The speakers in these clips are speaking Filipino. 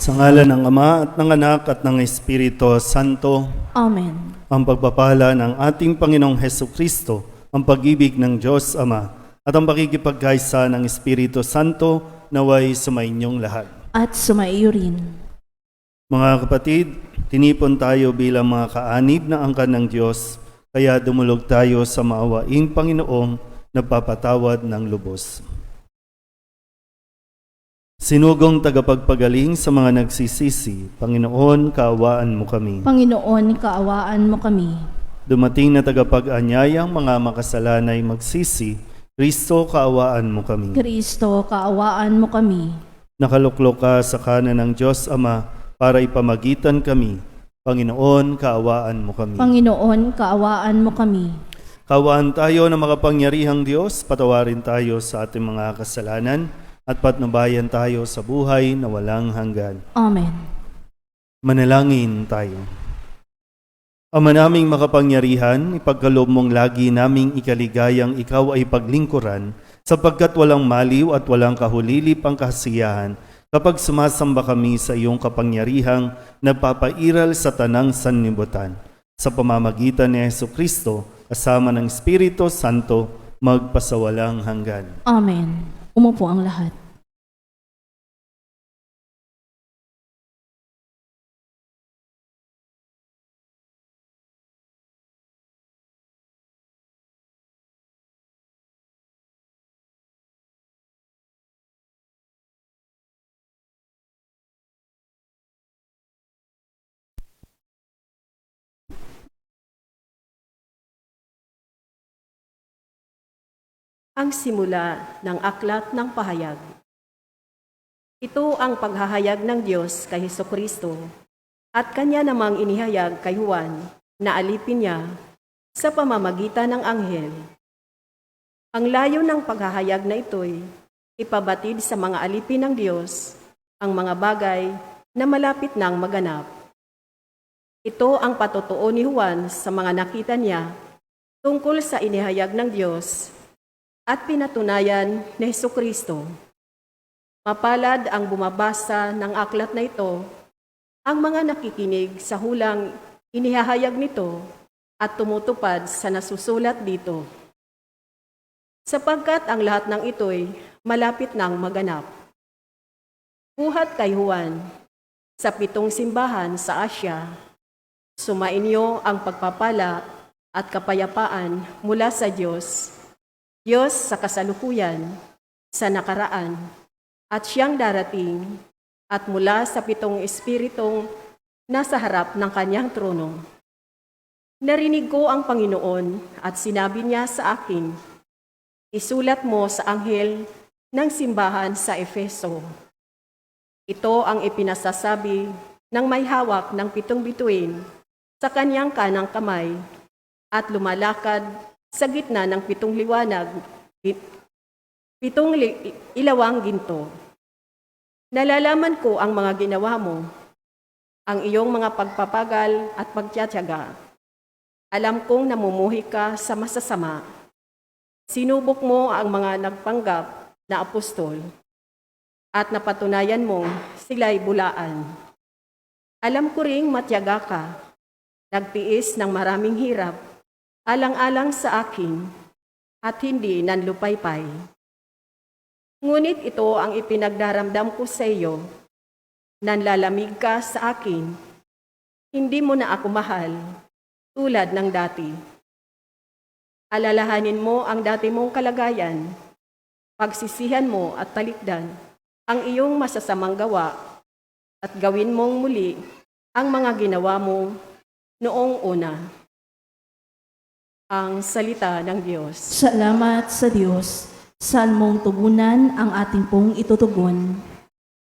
Sa ngalan ng Ama at ng Anak at ng Espiritu Santo, Amen. ang pagpapala ng ating Panginoong Hesukristo, ang pag-ibig ng Diyos Ama, at ang pakikipagkaisa ng Espiritu Santo naway sumainyong lahat. At sumaiyo rin. Mga kapatid, tinipon tayo bilang mga kaanib na angkan ng Diyos, kaya dumulog tayo sa maawaing Panginoong nagpapatawad ng lubos. Sinugong tagapagpagaling sa mga nagsisisi, Panginoon, kaawaan mo kami. Panginoon, kaawaan mo kami. Dumating na tagapag-anyayang mga makasalanay magsisi, Kristo, kaawaan mo kami. Kristo, kaawaan mo kami. Nakaluklok ka sa kanan ng Diyos Ama para ipamagitan kami. Panginoon, kaawaan mo kami. Panginoon, kaawaan mo kami. Kaawaan tayo ng makapangyarihang Diyos, patawarin tayo sa ating mga kasalanan, at patnubayan tayo sa buhay na walang hanggan. Amen. Manalangin tayo. Ama naming makapangyarihan, ipagkaloob mong lagi naming ikaligayang ikaw ay paglingkuran, sapagkat walang maliw at walang kahulilip ang kasiyahan kapag sumasamba kami sa iyong kapangyarihang nagpapairal sa tanang sanlibutan. Sa pamamagitan ni Hesukristo, kasama ng Espiritu Santo, magpasawalang hanggan. Amen. Umupo ang lahat. Ang simula ng aklat ng pahayag. Ito ang paghahayag ng Diyos kay Hesukristo at kanya namang inihayag kay Juan na alipin niya sa pamamagitan ng anghel. Ang layo ng paghahayag na ito'y ipabatid sa mga alipin ng Diyos ang mga bagay na malapit nang maganap. Ito ang patotoo ni Juan sa mga nakita niya tungkol sa inihayag ng Diyos at pinatunayan ni Hesukristo. Mapalad ang bumabasa ng aklat na ito, ang mga nakikinig sa hulang inihahayag nito at tumutupad sa nasusulat dito. Sapagkat ang lahat ng ito'y malapit nang maganap. Buhat kay Juan, sa 7 simbahan sa Asya, sumainyo ang pagpapala at kapayapaan mula sa Diyos, Diyos sa kasalukuyan, sa nakaraan, at siyang darating, at mula sa 7 espiritong nasa harap ng kanyang trono. Narinig ko ang Panginoon at sinabi niya sa akin, isulat mo sa anghel ng simbahan sa Efeso. Ito ang ipinasasabi ng may hawak ng 7 bituin sa kanyang kanang kamay at lumalakad sa gitna ng 7 liwanag, 7 ilawang ginto. Nalalaman ko ang mga ginawa mo, ang iyong mga pagpapagal at pagtiyatiyaga. Alam kong namumuhi ka sa masasama. Sinubok mo ang mga nagpanggap na apostol at napatunayan mong sila'y bulaan. Alam ko ring matiyaga ka, nagtiis ng maraming hirap, alang-alang sa akin, at hindi nanlupaypay. Ngunit ito ang ipinagdaramdam ko sa iyo, nanlalamig ka sa akin, hindi mo na ako mahal, tulad ng dati. Alalahanin mo ang dati mong kalagayan, pagsisihan mo at talikdan ang iyong masasamang gawa, at gawin mong muli ang mga ginawa mo noong una. Ang salita ng Diyos. Salamat sa Diyos. Saan mong tugunan ang ating pong itutugon.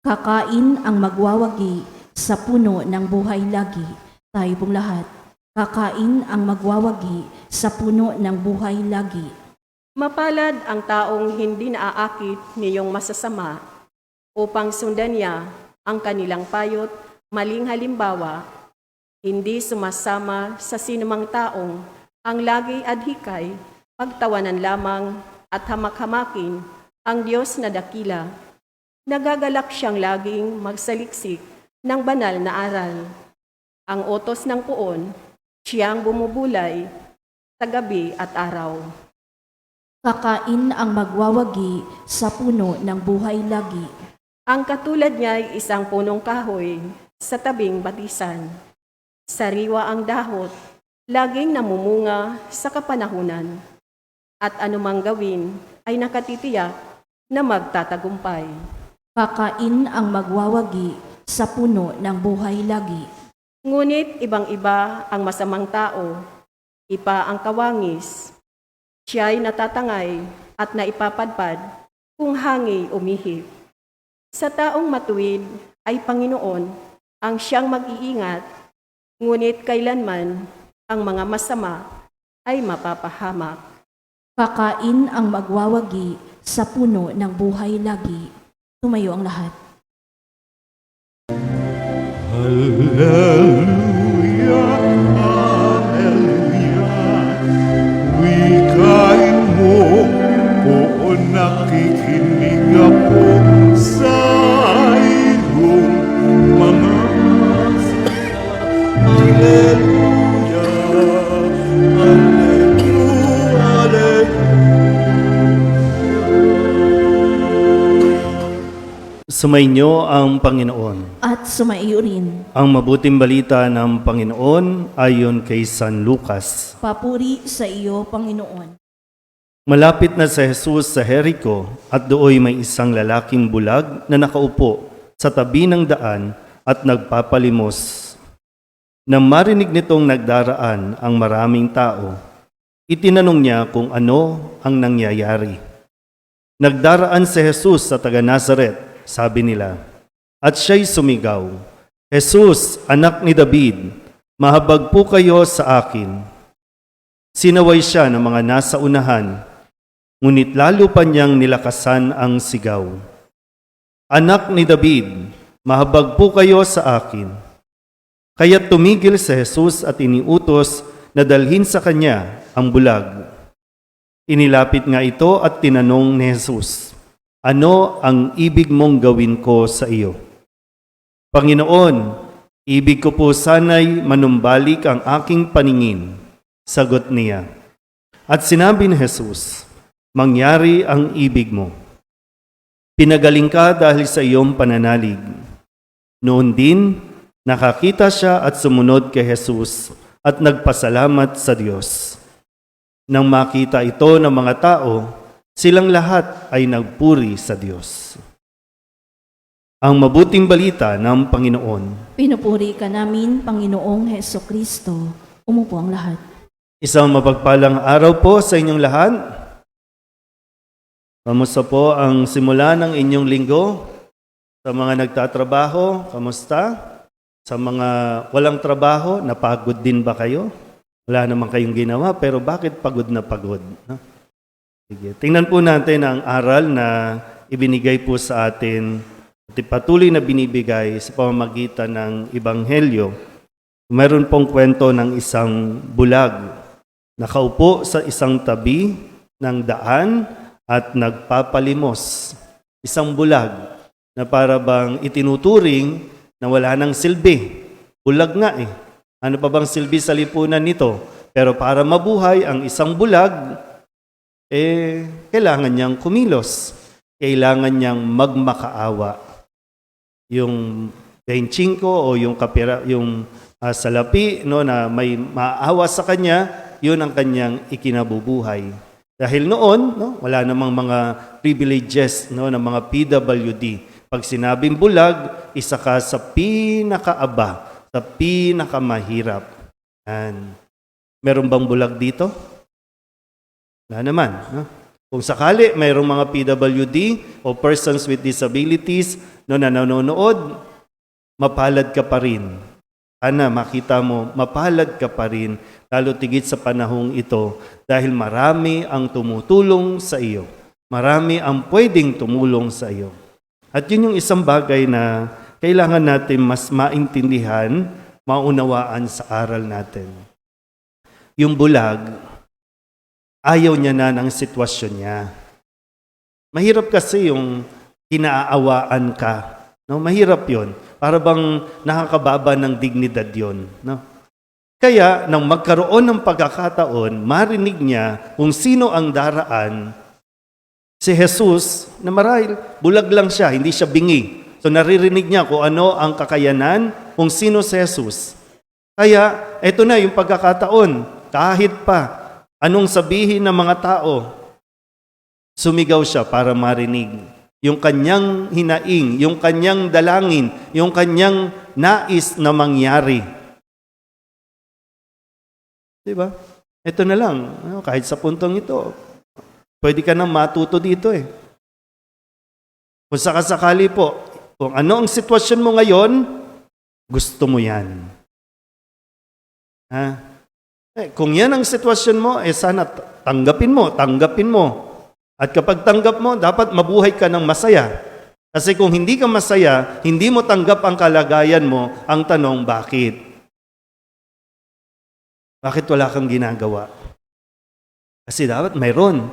Kakain ang magwawagi sa puno ng buhay lagi. Tayo pong lahat. Kakain ang magwawagi sa puno ng buhay lagi. Mapalad ang taong hindi naaakit niyong masasama upang sundan niya ang kanilang payot, maling halimbawa, hindi sumasama sa sinumang taong ang lagi adhikay, pagtawanan lamang at hamak-hamakin ang Diyos na dakila. Nagagalak siyang laging magsaliksik ng banal na aral. Ang utos ng puon, siyang bumubulay sa gabi at araw. Kakain ang magwawagi sa puno ng buhay lagi. Ang katulad niya ay isang punong kahoy sa tabing batisan. Sariwa ang dahot, laging namumunga sa kapanahunan. At anumang gawin ay nakatitiyak na magtatagumpay. Kakain ang magwawagi sa puno ng buhay lagi. Ngunit ibang-iba ang masamang tao, ipa ang kawangis. Siya'y natatangay at naipapadpad kung hangi umihip. Sa taong matuwid ay Panginoon ang siyang mag-iingat, ngunit kailanman ang mga masama ay mapapahamak. Kakain ang magwawagi sa puno ng buhay lagi. Tumayo ang lahat. Hallelujah, hallelujah. Wikain mo, oo nakikinig ako sa iyong mga salita. Hallelujah, hallelujah, hallelujah. Sumainyo ang Panginoon. At sumaiyo rin. Ang mabuting balita ng Panginoon ayon kay San Lucas. Papuri sa iyo, Panginoon. Malapit na si Jesus sa Jericho at dooy may isang lalaking bulag na nakaupo sa tabi ng daan at nagpapalimos. Nang marinig nitong nagdaraan ang maraming tao, itinanong niya kung ano ang nangyayari. Nagdaraan si Jesus sa taga Nazaret, sabi nila, at siya'y sumigaw, Jesus, anak ni David, mahabag po kayo sa akin. Sinaway siya ng mga nasa unahan, ngunit lalo pa niyang nilakasan ang sigaw. Anak ni David, mahabag po kayo sa akin. Kaya tumigil si Jesus at iniutos na dalhin sa kanya ang bulag. Inilapit nga ito at tinanong ni Jesus, ano ang ibig mong gawin ko sa iyo? Panginoon, ibig ko po sana'y manumbalik ang aking paningin. Sagot niya. At sinabi ni Jesus, mangyari ang ibig mo. Pinagaling ka dahil sa iyong pananalig. Noon din, nakakita siya at sumunod kay Jesus at nagpasalamat sa Diyos. Nang makita ito ng mga tao, silang lahat ay nagpuri sa Diyos. Ang mabuting balita ng Panginoon. Pinupuri ka namin, Panginoong Heso Kristo. Umupo ang lahat. Isang mapagpalang araw po sa inyong lahat. Kamusta po ang simula ng inyong linggo? Sa mga nagtatrabaho, kamusta? Sa mga walang trabaho, napagod din ba kayo? Wala naman kayong ginawa, pero bakit pagod na pagod? No? Sige. Tingnan po natin ang aral na ibinigay po sa atin at patuloy na binibigay sa pamamagitan ng Ebanghelyo. Meron pong kwento ng isang bulag. Nakaupo sa isang tabi ng daan at nagpapalimos. Isang bulag na para bang itinuturing na wala nang silbi. Bulag nga eh. Ano pa bang silbi sa lipunan nito? Pero para mabuhay ang isang bulag, kailangan niyang kumilos. Kailangan niyang magmakaawa. Yung benching ko o yung kapira, yung salapi no, na may maawa sa kanya, yun ang kanyang ikinabubuhay. Dahil noon, no, wala namang mga privileges no, ng mga PWD. Pag sinabing bulag, isa ka sa pinakaaba, sa pinakamahirap. And, meron bang bulag dito? Wala naman. No? Kung sakali mayroong mga PWD o persons with disabilities no, na nanonood, mapalad ka pa rin. Sana makita mo, mapalad ka pa rin, lalo tigit sa panahong ito dahil marami ang tumutulong sa iyo. Marami ang pwedeng tumulong sa iyo. At yun yung isang bagay na kailangan natin mas maintindihan, maunawaan sa aral natin. Yung bulag, ayaw niya na ng sitwasyon niya. Mahirap kasi yung kinaawaan ka. No? Mahirap yun. Para bang nakakababa ng dignidad yon, no? Kaya, nang magkaroon ng pagkakataon, marinig niya kung sino ang daraan, si Jesus, na marahil, bulag lang siya, hindi siya bingi. So naririnig niya kung ano ang kakayanan, kung sino si Jesus. Kaya, eto na yung pagkakataon, kahit pa, anong sabihin ng mga tao, sumigaw siya para marinig. Yung kanyang hinaing, yung kanyang dalangin, yung kanyang nais na mangyari. Diba? Ito na lang, kahit sa puntong ito, pwede ka nang matuto dito eh. Kung sakasakali po, kung ano ang sitwasyon mo ngayon, gusto mo yan. Ha? Kung yan ang sitwasyon mo, sana tanggapin mo. At kapag tanggap mo, dapat mabuhay ka ng masaya. Kasi kung hindi ka masaya, hindi mo tanggap ang kalagayan mo, ang tanong, bakit? Bakit wala kang ginagawa? Kasi dapat mayroon.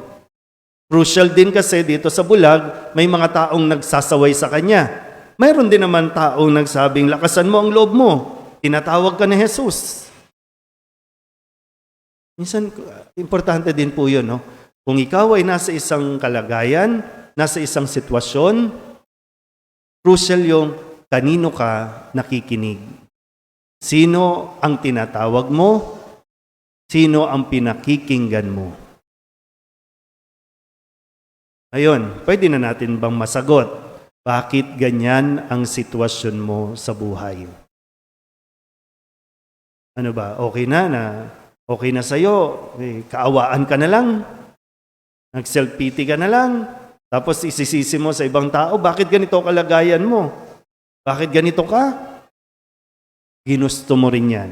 Crucial din kasi dito sa bulag, may mga taong nagsasaway sa kanya. Mayroon din naman taong nagsabing, lakasan mo ang loob mo. Tinatawag ka ni Jesus. Minsan, importante din po yun, no? Kung ikaw ay nasa isang kalagayan, nasa isang sitwasyon, crucial yung kanino ka nakikinig. Sino ang tinatawag mo? Sino ang pinakikinggan mo? Ayun, pwede na natin bang masagot? Bakit ganyan ang sitwasyon mo sa buhay? Ano ba? Okay na sa'yo. Kaawaan ka na lang. Nag-self-pity ka na lang. Tapos isisisi mo sa ibang tao, bakit ganito kalagayan mo? Bakit ganito ka? Ginusto mo rin yan.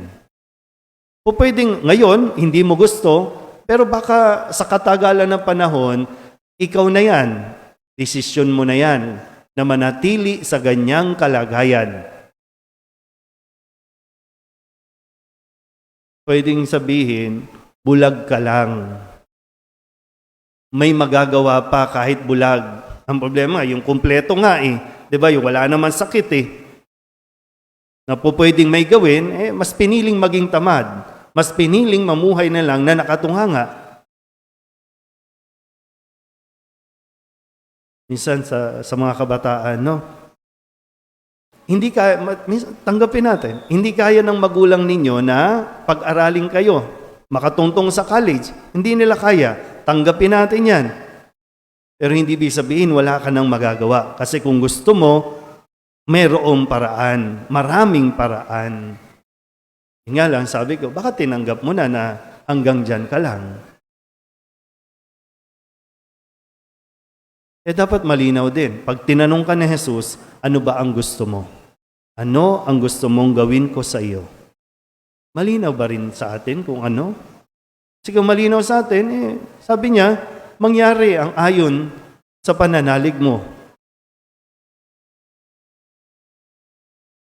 O pwedeng ngayon, hindi mo gusto, pero baka sa katagalan ng panahon, ikaw na yan. Desisyon mo na yan na manatili sa ganyang kalagayan. Pwedeng sabihin, bulag ka lang. May magagawa pa kahit bulag. Ang problema, yung kumpleto nga eh. Diba? Yung wala naman sakit eh. Na po pwedeng may gawin, mas piniling maging tamad. Mas piniling mamuhay na lang na nakatunganga. Minsan sa mga kabataan, no? Hindi kaya, tanggapin natin, hindi kaya ng magulang ninyo na pag-aralin kayo, makatungtong sa college. Hindi nila kaya. Tanggapin natin yan. Pero hindi ibig sabihin wala ka nang magagawa. Kasi kung gusto mo, mayroong paraan. Maraming paraan. Nga lang, sabi ko, baka tinanggap mo na hanggang dyan ka lang. Dapat malinaw din. Pag tinanong ka ni Jesus, ano ba ang gusto mo? Ano ang gusto mong gawin ko sa iyo? Malinaw ba rin sa atin kung ano? Kasi kung malinaw sa atin, sabi niya, mangyari ang ayon sa pananalig mo.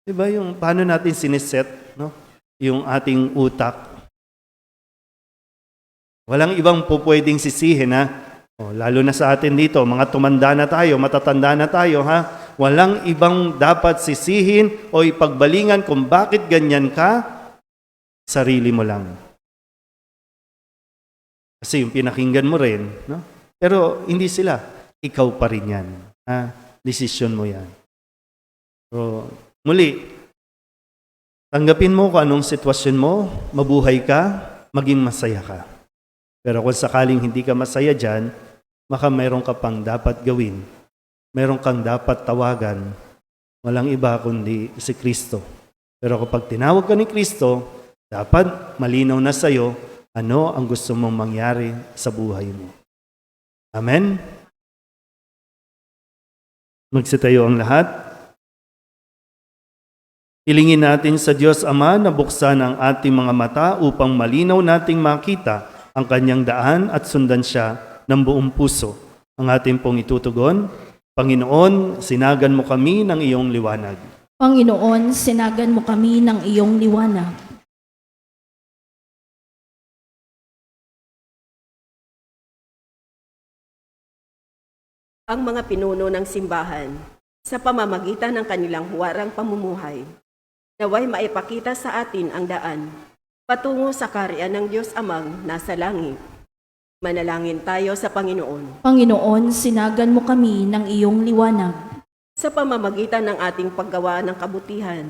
Diba yung paano natin siniset, no? Yung ating utak. Walang ibang pwedeng sisihin, ha? Lalo na sa atin dito, mga tumanda na tayo, matatanda na tayo, ha? Walang ibang dapat sisihin o ipagbalingan kung bakit ganyan ka, sarili mo lang. Kasi yung pinakinggan mo rin, no? Pero hindi sila, ikaw pa rin yan. Ha? Desisyon mo yan. So, muli, tanggapin mo kung anong sitwasyon mo, mabuhay ka, maging masaya ka. Pero kung sakaling hindi ka masaya dyan, baka mayroon ka pang dapat gawin. Mayroon kang dapat tawagan. Walang iba kundi si Kristo. Pero kapag tinawag ka ni Kristo, dapat malinaw na sa'yo ano ang gusto mong mangyari sa buhay mo. Amen? Magsitayo ang lahat. Hilingin natin sa Diyos Ama na buksan ang ating mga mata upang malinaw nating makita ang kanyang daan at sundan siya ng buong puso. Ang ating pong itutugon, Panginoon, sinagan mo kami ng iyong liwanag. Panginoon, sinagan mo kami ng iyong liwanag. Ang mga pinuno ng simbahan, sa pamamagitan ng kanilang huwarang pamumuhay. Naway maipakita sa atin ang daan patungo sa kaharian ng Diyos Amang nasa langit. Manalangin tayo sa Panginoon. Panginoon, sinagan mo kami ng iyong liwanag. Sa pamamagitan ng ating paggawa ng kabutihan,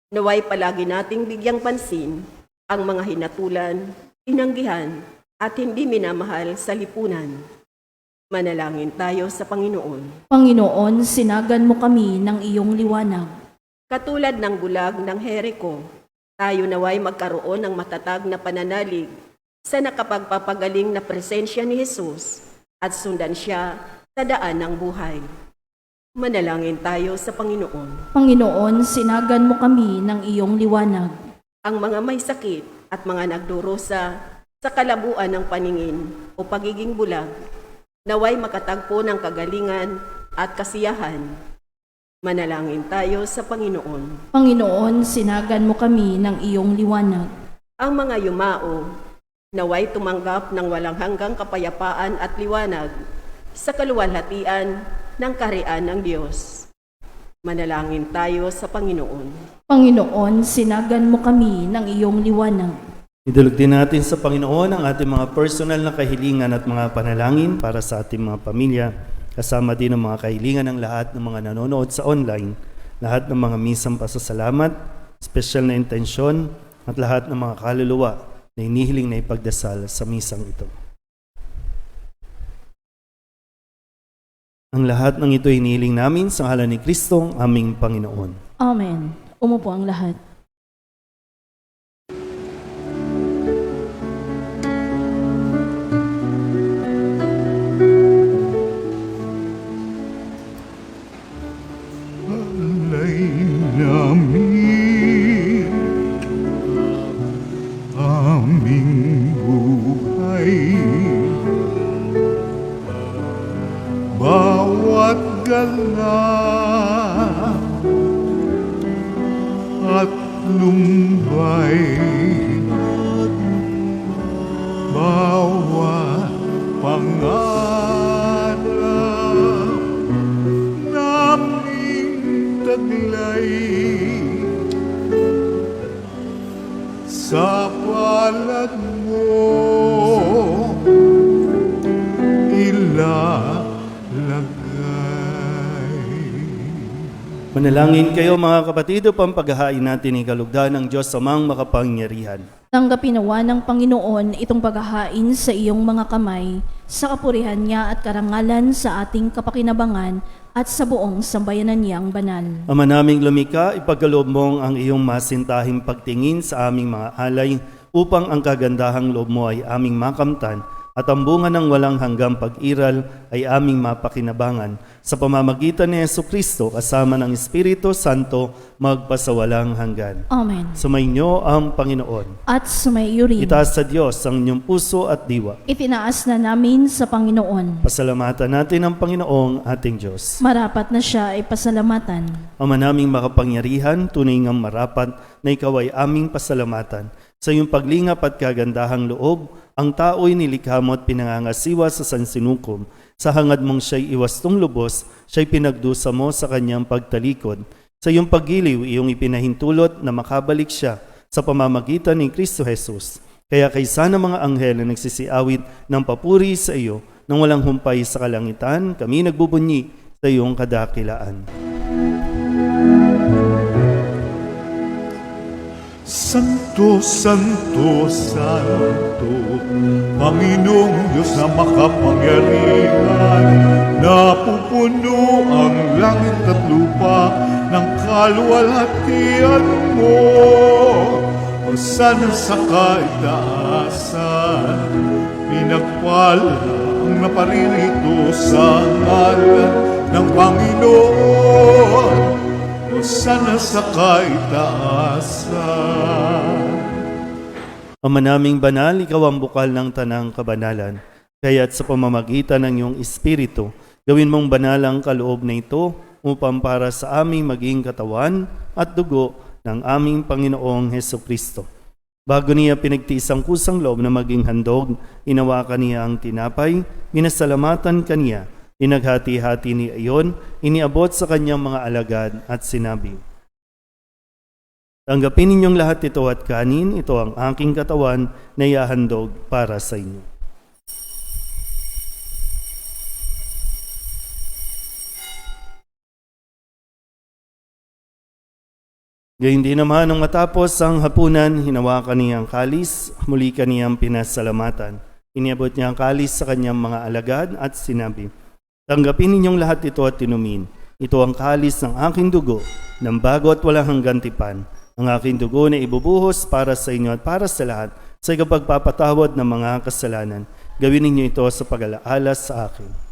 naway palagi nating bigyang pansin ang mga hinatulan, tinanggihan, at hindi minamahal sa lipunan. Manalangin tayo sa Panginoon. Panginoon, sinagan mo kami ng iyong liwanag. Katulad ng bulag ng Jericho, tayo naway magkaroon ng matatag na pananalig sa nakapagpapagaling na presensya ni Jesus at sundan siya sa daan ng buhay. Manalangin tayo sa Panginoon. Panginoon, sinagan mo kami ng iyong liwanag. Ang mga may sakit at mga nagdurusa sa kalabuan ng paningin o pagiging bulag, naway makatagpo ng kagalingan at kasiyahan. Manalangin tayo sa Panginoon. Panginoon, sinagan mo kami ng iyong liwanag. Ang mga yumao, naway tumanggap ng walang hanggang kapayapaan at liwanag sa kaluwalhatian ng kaharian ng Diyos. Manalangin tayo sa Panginoon. Panginoon, sinagan mo kami ng iyong liwanag. Idulog din natin sa Panginoon ang ating mga personal na kahilingan at mga panalangin para sa ating mga pamilya, kasama din ang mga kahilingan ng lahat ng mga nanonood sa online, lahat ng mga misang pasasalamat, special na intensyon, at lahat ng mga kaluluwa na inihiling na ipagdasal sa misang ito. Ang lahat ng ito inihiling namin sa ngalan ni Kristo, aming Panginoon. Amen. Umupo ang lahat. Alay namin aming buhay, bawat gala at lumbay, bawat pangarap naming taglay, sa palad mo ilalagay. Manalangin kayo mga kapatid upang paghahain natin ikalugdan ng Diyos Amang makapangyarihan. Tanggapin nawa ng Panginoon itong paghahain sa iyong mga kamay, sa kapurihan niya at karangalan sa ating kapakinabangan at sa buong sambayanan niyang banal. Ama naming lumika, ipagkaloob mong ang iyong masintahing pagtingin sa aming mga alay upang ang kagandahang loob mo ay aming makamtan at ang bunga ng walang hanggang pag-iral ay aming mapakinabangan sa pamamagitan ni Jesucristo kasama ng Espiritu Santo magpasawalang hanggan. Amen. Sumainyo ang Panginoon. At sumaiyo rin. Itaas sa Diyos ang inyong puso at diwa. Itinaas na namin sa Panginoon. Pasalamatan natin ang Panginoong ating Diyos. Marapat na siya ay pasalamatan. Ama naming makapangyarihan, tunay ngang marapat na ikaw ay aming pasalamatan. Sa iyong paglingap at kagandahang loob, ang tao'y nilikha mo at pinangangasiwa sa sansinukom. Sa hangad mong siya'y iwastong lubos, siya'y pinagdusa mo sa kanyang pagtalikod. Sa iyong paggiliw, iyong ipinahintulot na makabalik siya sa pamamagitan ni Kristo Jesus. Kaya kaysa ng mga anghel na nagsisiawit ng papuri sa iyo, nang walang humpay sa kalangitan, kami nagbubunyi sa iyong kadakilaan. Santo, Santo, Santo, Panginoong Diyos na makapangyarihan, napupuno ang langit at lupa ng kaluwalhatian mo. Hosana sa kaitaasan, pinagpala ang naparirito sa ngalan ng Panginoon. Hosana sa kaitaasan. Ama naming banal, ikaw ang bukal ng tanang kabanalan. Kaya't sa pamamagitan ng iyong Espiritu, gawin mong banal ang kaloob na ito upang para sa aming maging katawan at dugo ng aming Panginoong Hesukristo. Bago niya pinagtiis ang kusang loob na maging handog, inawakan niya ang tinapay, minasalamatan kaniya, Pinaghati-hati ni iyon, iniabot sa kanyang mga alagad at sinabi, "Tanggapin ninyong lahat ito at kanin, ito ang aking katawan na ihahandog para sa inyo." Gayun din naman nung matapos ang hapunan, hinawakan niya ang kalis, muli kaniyang pinasalamatan. Iniabot niya ang kalis sa kanyang mga alagad at sinabi, "Tanggapin ninyong lahat ito at tinumin. Ito ang kalis ng aking dugo, ng bago at walang hanggang tipan. Ang aking dugo na ibubuhos para sa inyo at para sa lahat sa ikapagpapatawad ng mga kasalanan. Gawin ninyo ito sa pag-alaala sa akin."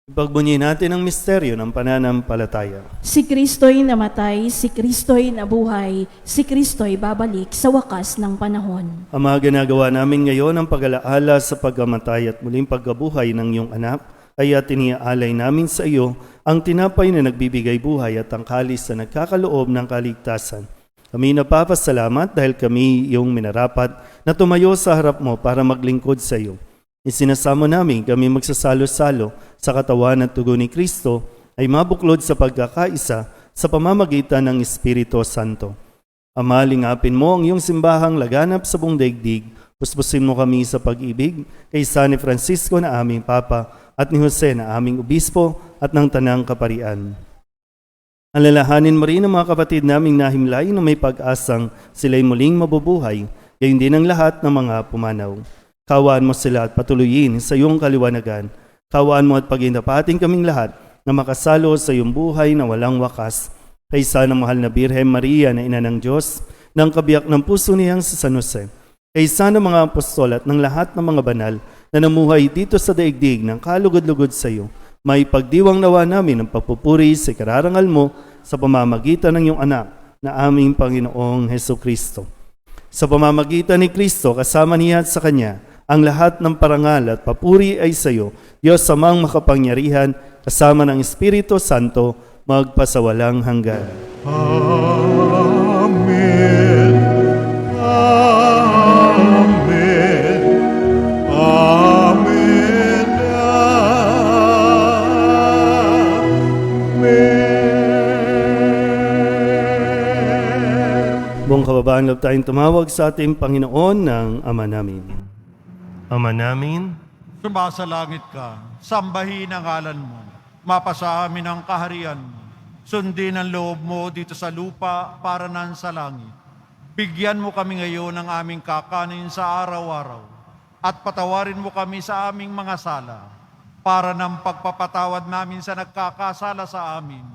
Ipagbunyi natin ang misteryo ng pananampalataya. Si Kristo'y namatay, si Kristo'y nabuhay, si Kristo'y babalik sa wakas ng panahon. Ang mga ginagawa namin ngayon ang pag-alaala sa pagkamatay at muling pagkabuhay ng iyong anak, kaya tiniaalay namin sa iyo ang tinapay na nagbibigay buhay at ang kalis na nagkakaloob ng kaligtasan. Kami napapasalamat dahil kami iyong minarapat na tumayo sa harap mo para maglingkod sa iyo. Isinasamo namin kami magsasalo-salo sa katawan at dugo ni Kristo ay mabuklod sa pagkakaisa sa pamamagitan ng Espiritu Santo. Ama, lingapin mo ang iyong simbahang laganap sa buong daigdig. Puspusin mo kami sa pag-ibig kay San Francisco na aming Papa at ni Jose na aming Obispo at ng Tanang Kaparian. Alalahanin mo rin ang mga kapatid naming nahimlay na may pag-asang sila'y muling mabubuhay, gayon din ang lahat ng mga pumanaw. Kawaan mo sila at patuloyin sa iyong kaliwanagan. Kawaan mo at paghindapating kaming lahat na makasalo sa iyong buhay na walang wakas. Kaysa ng mahal na Birhen Maria na ina ng Diyos, ng kabiyak ng puso niyang sa San Jose. Kaysa ng mga apostol at ng lahat ng mga banal na namuhay dito sa daigdig ng kalugod-lugod sa iyo, may pagdiwang nawa namin ang pagpupuri sa kararangal mo sa pamamagitan ng iyong anak na aming Panginoong Heso Kristo. Sa pamamagitan ni Kristo, kasama niya at sa Kanya, ang lahat ng parangal at papuri ay sa iyo, Diyos Amang makapangyarihan, kasama ng Espiritu Santo, magpasawalang hanggan. Amen. Amen. Amen. Amen. Buong kababaan loob tayong tumawag sa ating Panginoon ng Ama namin. Ama namin, Sumasalangit ka, sambahin ang ngalan mo, mapasa amin ang kaharian mo, sundin ang loob mo dito sa lupa para nan sa langit. Bigyan mo kami ngayon ng aming kakanin sa araw-araw, at patawarin mo kami sa aming mga sala, para ng pagpapatawad namin sa nagkakasala sa amin,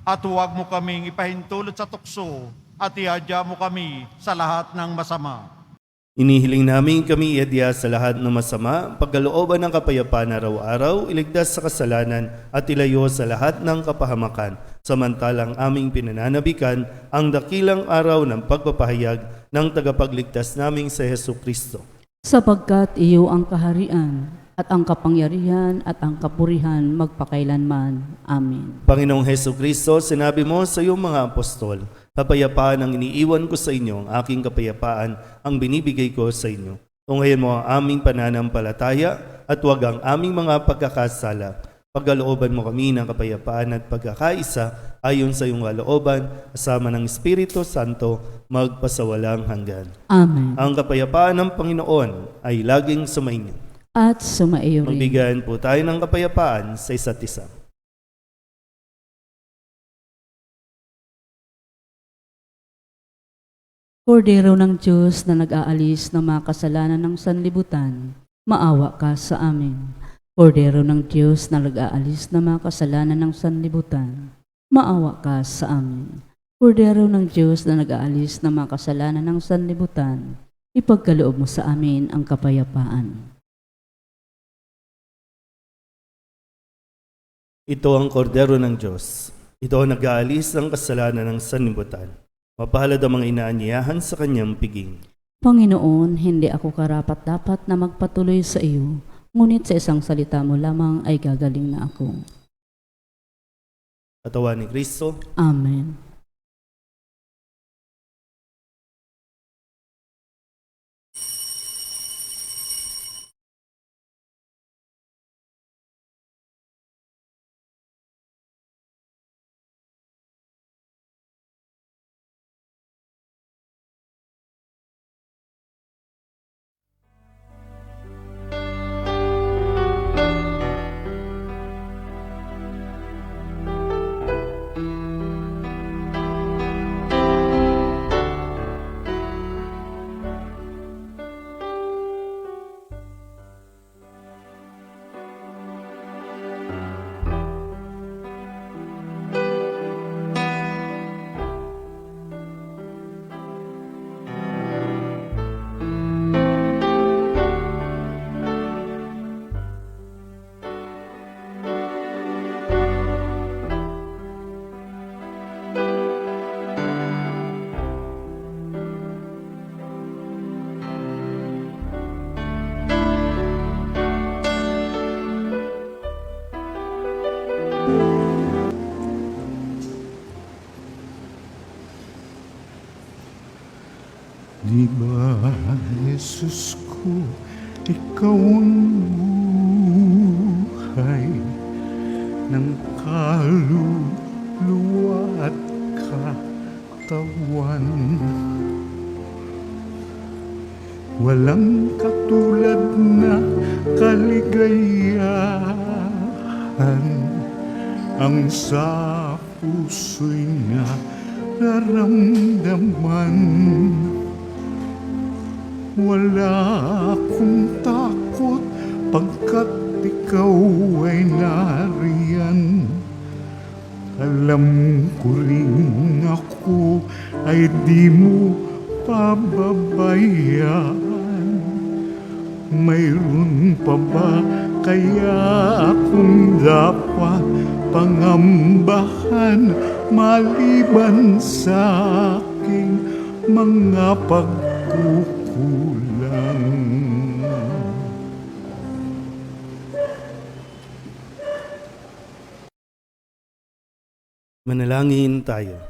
at huwag mo kaming ipahintulot sa tukso, at iadya mo kami sa lahat ng masama. inihiling namin kami iadya sa lahat ng masama, pagkalooban ng kapayapaan araw-araw, iligtas sa kasalanan at ilayo sa lahat ng kapahamakan, samantalang aming pinananabikan ang dakilang araw ng pagpapahayag ng tagapagligtas naming sa Hesu Kristo. Sapagkat iyo ang kaharian at ang kapangyarihan at ang kapurihan magpakailanman. Amen. Panginoong Hesu Kristo, sinabi mo sa iyong mga apostol, "Kapayapaan ang iniiwan ko sa inyo, ang aking kapayapaan ang binibigay ko sa inyo. Tunghayan mo ang aming pananampalataya at huwag ang aming mga pagkakasala. Pagkalooban mo kami ng kapayapaan at pagkakaisa ayon sa iyong kalooban, kasama ng Espiritu Santo, magpasawalang hanggan." Amen. Ang kapayapaan ng Panginoon ay laging sumainyo. At sumaiyo rin. Magbigayan po tayo ng kapayapaan sa isa't isa. Kordero ng Diyos na nag-aalis ng mga kasalanan ng sanlibutan, maawa ka sa amin. Kordero ng Diyos na nag-aalis ng mga kasalanan ng sanlibutan, maawa ka sa amin. Kordero ng Diyos na nag-aalis ng mga kasalanan ng sanlibutan, ipagkaloob mo sa amin ang kapayapaan. Ito ang kordero ng Diyos. Ito ang nag-aalis ng kasalanan ng sanlibutan. Mapalad ang mga inaanyayahan sa kanyang piging. Panginoon, hindi ako karapat-dapat na magpatuloy sa iyo, ngunit sa isang salita mo lamang ay gagaling na ako. Katawan ni Kristo, Amen. Jesus ko, ikaw ang buhay ng kaluluwa at katawan. Walang katulad na kaligayahan ang sa puso'y nararamdaman. Wala akong takot pagkat ikaw ay nariyan. Alam ko rin ako ay di mo pababayaan. Mayroon pa ba kaya akong dapat pangambahan maliban sa aking mga pagkukulang? Manalangin tayo.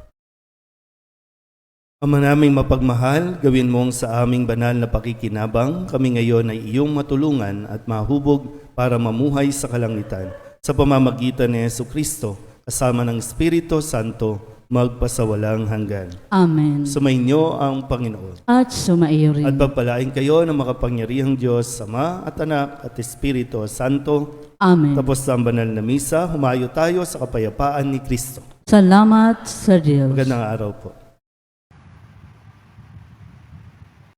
Ama naming mapagmahal, gawin mong sa aming banal na pakikinabang, kami ngayon ay iyong matulungan at mahubog para mamuhay sa kalangitan. Sa pamamagitan ni Jesucristo, kasama ng Espiritu Santo, magpasawalang hanggan. Amen. Sumainyo ang Panginoon. At sumaiyo rin. At pagpalain kayo ng makapangyarihang Diyos, Ama at Anak at Espiritu Santo. Amen. Tapos ang banal na misa, humayo tayo sa kapayapaan ni Kristo. Salamat sa Diyos. Magandang araw po.